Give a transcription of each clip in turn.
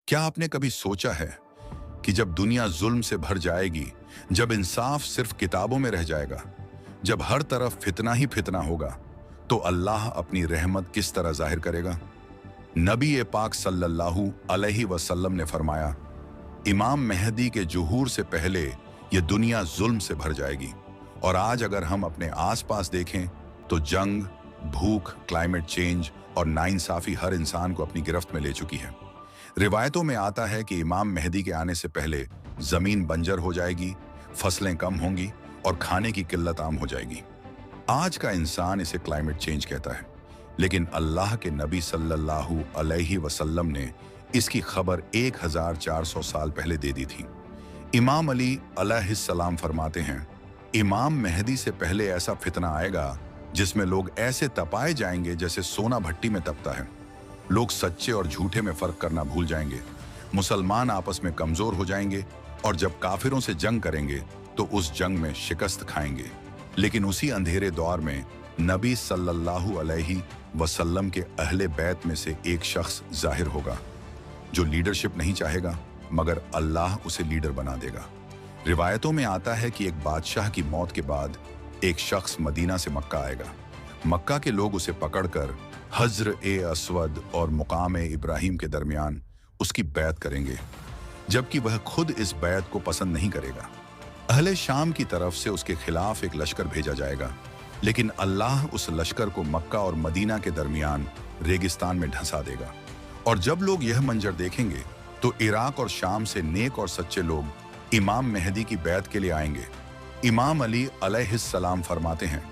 क्या आपने कभी सोचा है कि जब दुनिया जुल्म से भर जाएगी, जब इंसाफ सिर्फ किताबों में रह जाएगा, जब हर तरफ फितना ही फितना होगा, तो अल्लाह अपनी रहमत किस तरह जाहिर करेगा? नबी पाक सल्लल्लाहु अलैहि वसल्लम ने फरमाया, इमाम मेहदी के जुहूर से पहले ये दुनिया जुल्म से भर जाएगी। और आज अगर हम अपने आसपास देखें तो जंग, भूख, क्लाइमेट चेंज और नाइंसाफी हर इंसान को अपनी गिरफ्त में ले चुकी है। रिवायतों में आता है कि इमाम मेहदी के आने से पहले जमीन बंजर हो जाएगी, फसलें कम होंगी और खाने की किल्लत आम हो जाएगी। आज का इंसान इसे क्लाइमेट चेंज कहता है, लेकिन अल्लाह के नबी सल्लल्लाहु अलैहि वसल्लम ने इसकी खबर 1400 साल पहले दे दी थी। इमाम अली अलैहिस्सलाम फरमाते हैं, इमाम मेहदी से पहले ऐसा फितना आएगा जिसमें लोग ऐसे तपाए जाएंगे जैसे सोना भट्टी में तपता है। लोग सच्चे और झूठे में फर्क करना भूल जाएंगे, मुसलमान आपस में कमजोर हो जाएंगे और जब काफिरों से जंग करेंगे तो उस जंग में शिकस्त खाएंगे। लेकिन उसी अंधेरे दौर में नबी सल्लल्लाहु अलैहि वसल्लम के अहले बैत में से एक शख्स जाहिर होगा जो लीडरशिप नहीं चाहेगा, मगर अल्लाह उसे लीडर बना देगा। रिवायतों में आता है कि एक बादशाह की मौत के बाद एक शख्स मदीना से मक्का आएगा। मक्का के लोग उसे पकड़कर हज्र ए अस्वद और मुकाम इब्राहिम के दरमियान उसकी बैत करेंगे, जबकि वह खुद इस बैत को पसंद नहीं करेगा। अहले शाम की तरफ से उसके खिलाफ एक लश्कर भेजा जाएगा, लेकिन अल्लाह उस लश्कर को मक्का और मदीना के दरमियान रेगिस्तान में ढंसा देगा। और जब लोग यह मंजर देखेंगे तो इराक और शाम से नेक और सच्चे लोग इमाम मेहदी की बैत के लिए आएंगे। इमाम अली अलैहिस्सलाम फरमाते हैं,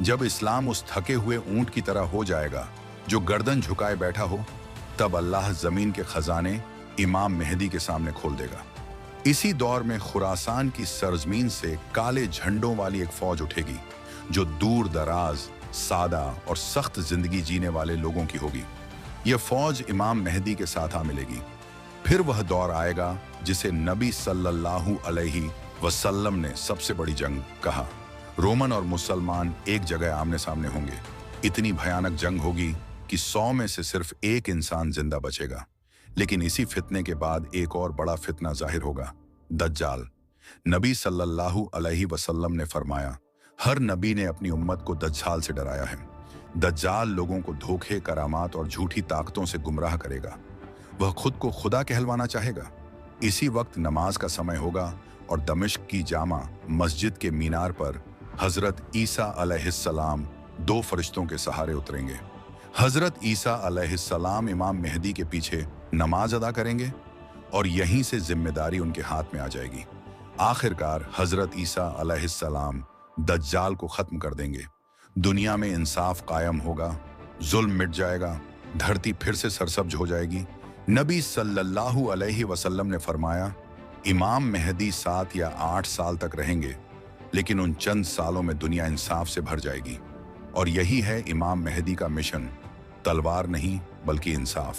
जब इस्लाम उस थके हुए ऊंट की तरह हो जाएगा जो गर्दन झुकाए बैठा हो, तब अल्लाह जमीन के खजाने इमाम मेहदी के सामने खोल देगा। इसी दौर में खुरासान की सरजमीन से काले झंडों वाली एक फौज उठेगी जो दूर दराज, सादा और सख्त जिंदगी जीने वाले लोगों की होगी। यह फौज इमाम मेहदी के साथ आ मिलेगी। फिर वह दौर आएगा जिसे नबी सल्लल्लाहु अलैहि वसल्लम ने सबसे बड़ी जंग कहा। रोमन और मुसलमान एक जगह आमने सामने होंगे। इतनी भयानक जंग होगी कि 100 में से सिर्फ एक इंसान जिंदा बचेगा। लेकिन इसी फितने के बाद एक और बड़ा फितना जाहिर होगा, दज्जाल। नबी सल्लल्लाहु अलैहि वसल्लम ने फरमाया, हर नबी ने अपनी उम्मत को दज्जाल से डराया है। दज्जाल लोगों को धोखे, करामात और झूठी ताकतों से गुमराह करेगा। वह खुद को खुदा कहलवाना चाहेगा। इसी वक्त नमाज का समय होगा और दमिश्क की जामा मस्जिद के मीनार पर हजरत ईसा अलैहिस्सलाम 2 फरिश्तों के सहारे उतरेंगे। हजरत ईसा अलैहिस्सलाम इमाम मेहदी के पीछे नमाज अदा करेंगे और यहीं से जिम्मेदारी उनके हाथ में आ जाएगी। आखिरकार हजरत ईसा अलैहिस्सलाम दज्जाल को खत्म कर देंगे। दुनिया में इंसाफ कायम होगा, जुल्म मिट जाएगा, धरती फिर से सरसब्ज हो जाएगी। नबी सल्लल्लाहु अलैहि वसल्लम ने फरमाया, इमाम मेहदी 7 या 8 साल तक रहेंगे, लेकिन उन चंद सालों में दुनिया इंसाफ से भर जाएगी। और यही है इमाम मेहदी का मिशन, तलवार नहीं बल्कि इंसाफ।